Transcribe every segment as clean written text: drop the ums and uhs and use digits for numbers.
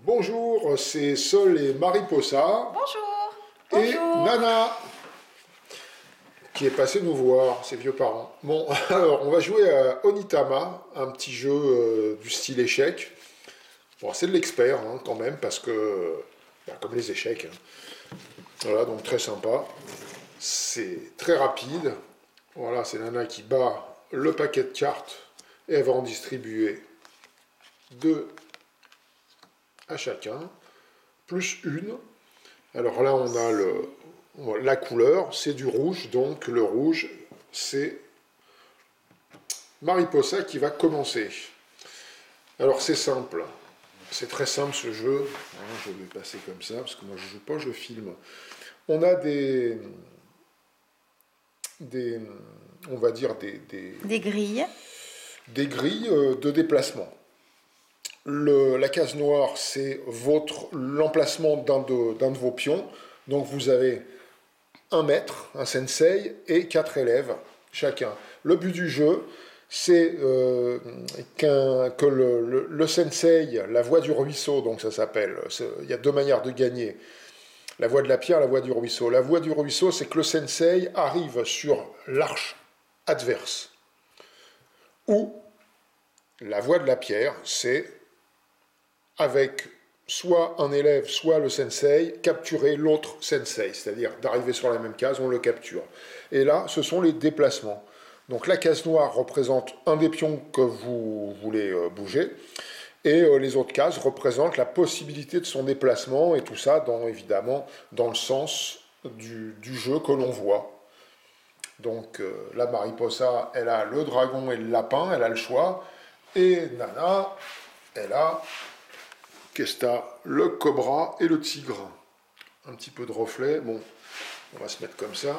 Bonjour, c'est Sol et Mariposa Bonjour. et Bonjour. Nana qui est passé nous voir, ses vieux parents. Bon, alors on va jouer à Onitama, un petit jeu du style échec. Bon, c'est de l'expert quand même, parce que, comme les échecs, voilà, donc très sympa. C'est très rapide. Voilà, c'est Nana qui bat le paquet de cartes et elle va en distribuer deux à chacun, plus une. Alors là, on a la couleur, c'est du rouge, donc le rouge, c'est Mariposa qui va commencer. Alors c'est simple, c'est très simple ce jeu. Je vais passer comme ça, parce que moi je joue pas, je filme. On a on va dire Des grilles. des grilles de déplacement. La case noire, c'est l'emplacement d'un de vos pions. Donc vous avez un maître, un sensei, et 4 élèves chacun. Le but du jeu, c'est que le sensei, la voie du ruisseau, donc ça s'appelle, il y a deux manières de gagner, la voie de la pierre, la voie du ruisseau. La voie du ruisseau, c'est que le sensei arrive sur l'arche adverse. Ou la voie de la pierre, c'est avec soit un élève, soit le sensei, capturer l'autre sensei, c'est-à-dire d'arriver sur la même case, on le capture. Et là, ce sont les déplacements. Donc la case noire représente un des pions que vous voulez bouger, et les autres cases représentent la possibilité de son déplacement, et tout ça, évidemment, dans le sens du jeu que l'on voit. Donc la Mariposa, elle a le dragon et le lapin, elle a le choix, et Nana, elle a Kesta, le cobra et le tigre. Un petit peu de reflet, bon, on va se mettre comme ça.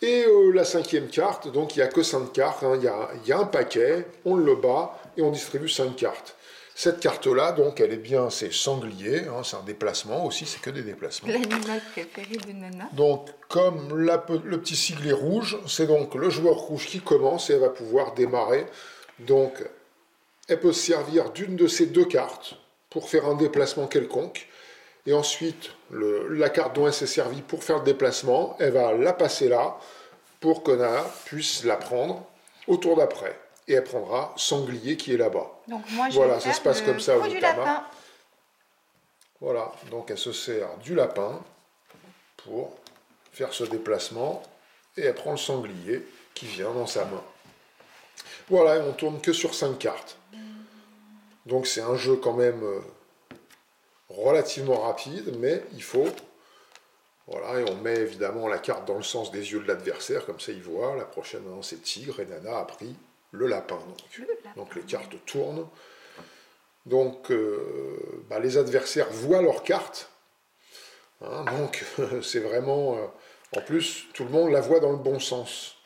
Et la cinquième carte, donc il n'y a que 5 cartes, il y a un paquet, on le bat et on distribue 5 cartes. Cette carte-là, donc, elle est bien, c'est sanglier, c'est un déplacement aussi, c'est que des déplacements. L'animal préféré de Nana. Donc, comme le petit sigle est rouge, c'est donc le joueur rouge qui commence et elle va pouvoir démarrer. Donc, elle peut se servir d'une de ces deux cartes pour faire un déplacement quelconque. Et ensuite, la carte dont elle s'est servie pour faire le déplacement, elle va la passer là pour que Nana puisse la prendre au tour d'après. Et elle prendra sanglier qui est là-bas. Donc moi, je voilà, vais ça faire se passe comme ça au du lapin. Voilà, donc elle se sert du lapin pour faire ce déplacement et elle prend le sanglier qui vient dans sa main. Voilà, et on tourne que sur 5 cartes. Donc c'est un jeu quand même relativement rapide, mais il faut... Voilà, et on met évidemment la carte dans le sens des yeux de l'adversaire, comme ça il voit. La prochaine, c'est tigre, et Nana a pris le lapin. Donc les cartes tournent. Donc les adversaires voient leurs cartes. Donc c'est vraiment... en plus, tout le monde la voit dans le bon sens.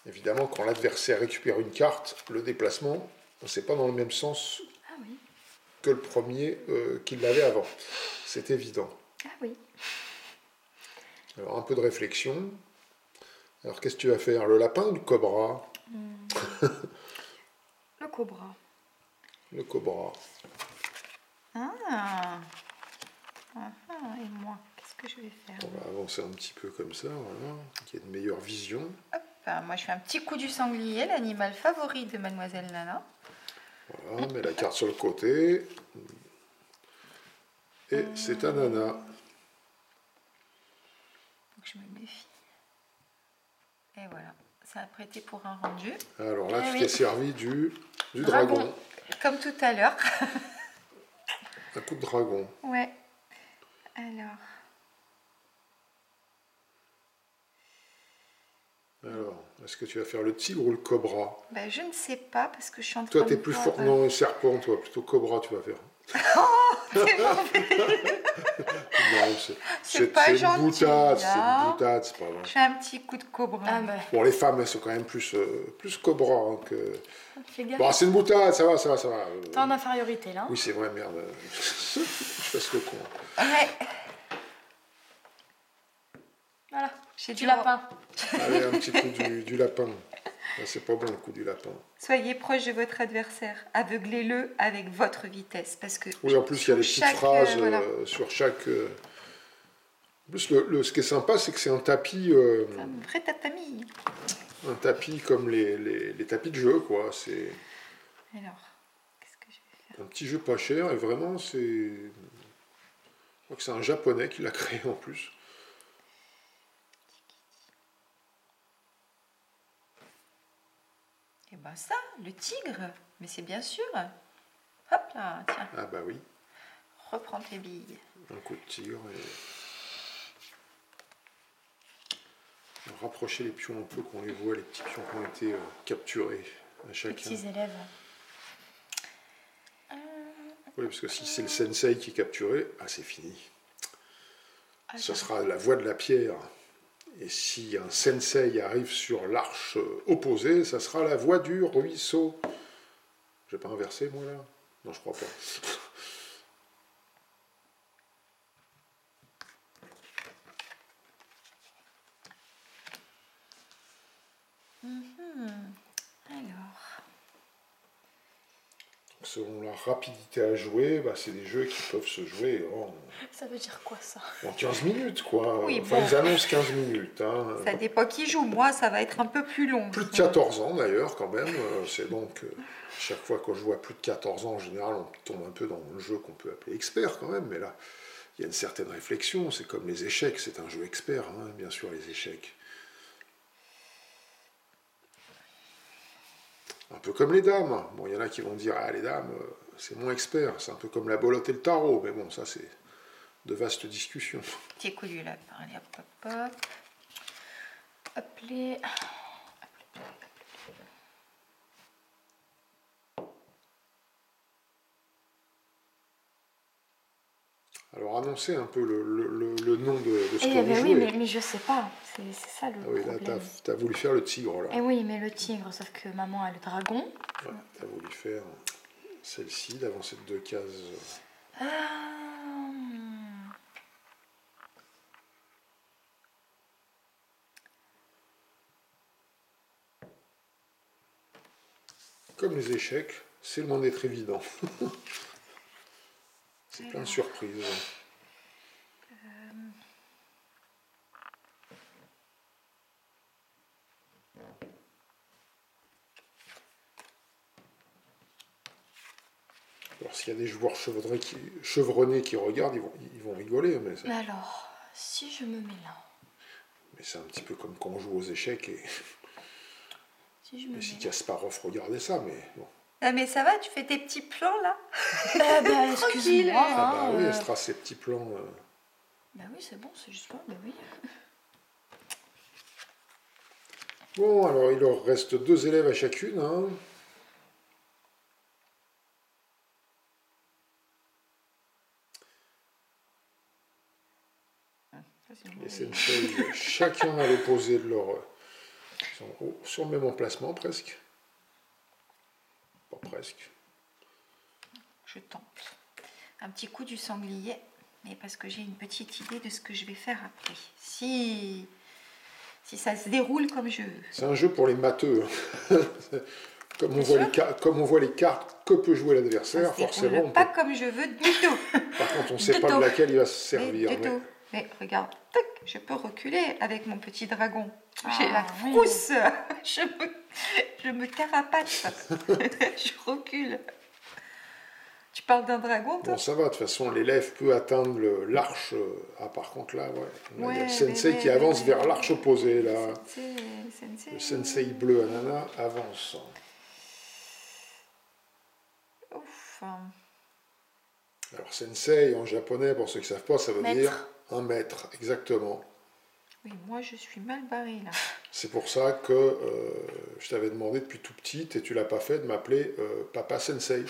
Évidemment, quand l'adversaire récupère une carte, le déplacement, c'est pas dans le même sens que le premier qu'il l'avait avant. C'est évident. Ah oui. Alors, un peu de réflexion. Alors, qu'est-ce que tu vas faire? Le lapin ou le cobra? Le cobra. Le cobra. Et moi, qu'est-ce que je vais faire? On va avancer un petit peu comme ça, voilà, qu'il y ait une meilleure vision. Hop, moi je fais un petit coup du sanglier, l'animal favori de Mademoiselle Nana. Voilà, on met la carte sur le côté. Et c'est à Nana. Donc je me méfie. Et voilà, ça a prêté pour un rendu. Alors là, tu t'es servi du dragon. Comme tout à l'heure. Un coup de dragon. Ouais. Alors, est-ce que tu vas faire le tigre ou le cobra? je ne sais pas parce que je suis en train Toi, de... t'es plus fort. Non, serpent, toi, plutôt cobra, tu vas faire. C'est mauvais. Non, C'est pas gentil. Une boutade, c'est une boutade, c'est pas vrai. Je fais un petit coup de cobra. Bon, les femmes, elles sont quand même plus cobra que... Fais gaffe. Bon, c'est une boutade, ça va. T'es en infériorité là. Oui, c'est vrai, merde. Je fasse le con. Ouais. Voilà, J'ai du lapin. Allez, un petit coup du lapin. Ah, c'est pas bon le coup du lapin. Soyez proche de votre adversaire. Aveuglez-le avec votre vitesse. Parce que Oui, en plus, il y a des petites phrases voilà. sur chaque... En plus, ce qui est sympa, c'est que c'est un tapis... C'est un vrai tatami. un tapis comme les tapis de jeu, quoi. C'est Alors, qu'est-ce que je vais faire? un petit jeu pas cher, et vraiment, c'est... Je crois que c'est un Japonais qui l'a créé, en plus. Eh ben ça, le tigre. Mais c'est bien sûr. Hop là, tiens. Ah bah oui, Reprends tes billes. un coup de tigre, et... Rapprocher les pions un peu, qu'on les voit, les petits pions qui ont été capturés à Les chacun. petits élèves. Oui, parce que si c'est le sensei qui est capturé, ah, c'est fini. Ah, Ça sera la voie de la pierre. Et si un sensei arrive sur l'arche opposée, ça sera la voie du ruisseau. Je vais pas inverser, moi, là? Non, je crois pas. Alors, Selon la rapidité à jouer, bah, c'est des jeux qui peuvent se jouer Ça veut dire quoi ça? en 15 minutes, quoi. Oui, Enfin, bon. ils annoncent 15 minutes. Hein. ça dépend qui joue. Moi, ça va être un peu plus long. Plus de 14 ans, d'ailleurs, quand même. C'est donc, chaque fois que je vois plus de 14 ans, en général, on tombe un peu dans le jeu qu'on peut appeler expert, quand même. Mais là, il y a une certaine réflexion. C'est comme les échecs. C'est un jeu expert, hein, bien sûr, les échecs. Un peu comme les dames. Bon, il y en a qui vont dire, ah, les dames, c'est moins expert. C'est un peu comme la belote et le tarot. Mais bon, ça, c'est de vastes discussions. Petit coup du lapin. Allez, hop, hop, hop. Hop les... Alors, annoncez un peu le nom de ce que Eh vous ben jouez. oui, mais je sais pas. C'est ça le Ah oui, là, problème. t'as voulu faire le tigre, là. Eh oui, mais le tigre, sauf que maman a le dragon. Ouais, t'as voulu faire celle-ci, d'avancer de 2 cases. Ah, Comme les échecs, c'est loin d'être évident. C'est plein de surprises. Alors s'il y a des joueurs chevronnés qui regardent, ils vont rigoler, mais mais alors, si je me mets là, c'est un petit peu comme quand on joue aux échecs si je me et si mets là. Kasparov regardait ça, mais bon. Ah, mais ça va, tu fais tes petits plans là? Ah ben, excuse-moi. Ah bah hein, oui, elle se trace ses petits plans. Bah oui, c'est bon, c'est juste là, bah oui. Bon, alors il leur reste 2 élèves à chacune. Hein. Les sensei, chacun à l'opposé de leur... Ils sont sur le même emplacement, presque. Pas presque. Je tente. Un petit coup du sanglier, mais parce que j'ai une petite idée de ce que je vais faire après. Si ça se déroule comme je veux. C'est un jeu pour les matheux. Comme on, Bien sûr. comme on voit les cartes que peut jouer Ça l'adversaire, se déroule forcément. pas comme je veux du tout. Par contre, on ne sait Du pas tout. de laquelle il va se Mais servir. du mais- tout. Mais regarde, tac, je peux reculer avec mon petit dragon. J'ai Ah, la oui. frousse. Je me carapate. Je recule. Tu parles d'un dragon, toi? Bon, ça va, de toute façon, l'élève peut atteindre l'arche. Ah, par contre, là, ouais. Là, il y a Ouais, le sensei mais qui ouais, avance mais vers ouais. l'arche opposée, là. Sensei. Le sensei bleu ananas avance. Ouf. Alors, sensei, en japonais, pour ceux qui ne savent pas, ça veut Maître. dire un maître, exactement. Oui, moi je suis mal barrée là. C'est pour ça que je t'avais demandé depuis tout petite, et tu l'as pas fait, de m'appeler Papa Sensei.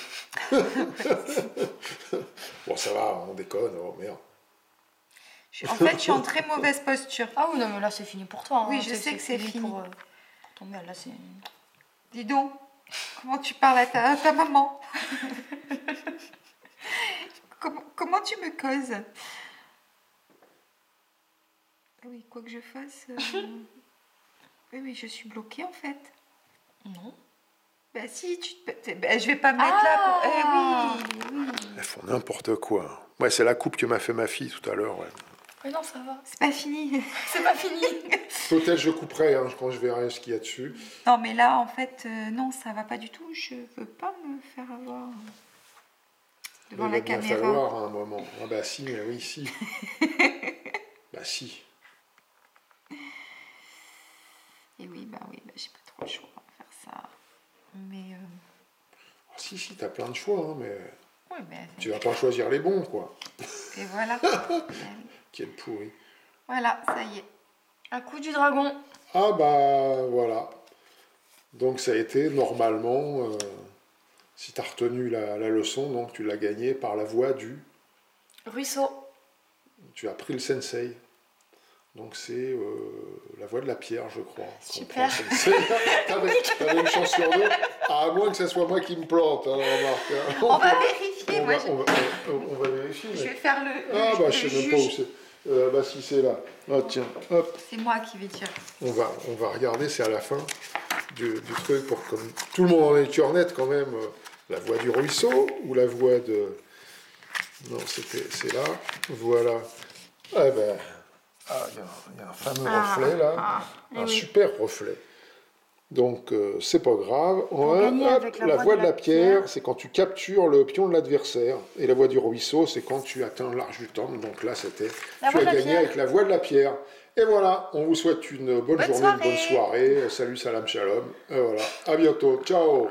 Bon, ça va, on déconne, oh merde. En fait, je suis en très mauvaise posture. Ah oui, non, mais là, c'est fini pour toi. hein. Oui, je sais que c'est fini. Pour ton mère, là, c'est... Dis donc, comment tu parles à ta maman? Comment tu me causes? Ah oui, quoi que je fasse. Oui, je suis bloquée en fait. Non. Bah si, je vais pas me mettre là. Ah. Oui. Elles font n'importe quoi. Ouais, c'est la coupe que m'a fait ma fille tout à l'heure. Ouais. Mais non, ça va. C'est pas fini. C'est pas fini. Peut-être je couperai quand je verrai ce qu'il y a dessus. Non, mais là, en fait, non, ça va pas du tout. Je veux pas me faire avoir devant Il la va bien caméra. falloir à un moment. Ah bah si, mais oui, si. Bah si. Et oui, j'ai pas trop le choix à faire ça. Mais Si, t'as plein de choix, hein, mais ouais, mais tu vas pas choisir les bons, quoi. et voilà. Quel pourri. Voilà, ça y est. Un coup du dragon. Ah bah voilà. Donc ça a été normalement, si tu as retenu la leçon, donc tu l'as gagné par la voie du... Ruisseau. Tu as pris le sensei. Donc c'est la voie de la pierre, je crois. Super. T'avais une chance sur deux. À moins que ce soit moi qui me plante, hein, remarque. Hein. On va vérifier. On va vérifier. Je Mais... vais faire le. Ah bah je sais même pas où juge. c'est. Bah si c'est là. Ah tiens, hop. C'est moi qui vais dire. On va regarder, c'est à la fin du truc pour que tout le monde en ait le cœur net quand même. La voie du ruisseau ou la voie de... Non, c'est là. Voilà. Ah ben, il y a un fameux reflet là. Un super reflet. Donc c'est pas grave. La voie de la pierre, c'est quand tu captures le pion de l'adversaire. Et la voie du ruisseau, c'est quand tu atteins l'arche du temple. Donc là, tu as gagné avec la voie de la pierre. Et voilà, on vous souhaite une bonne journée, une bonne soirée. Salut, salam, shalom. Et voilà, à bientôt. Ciao.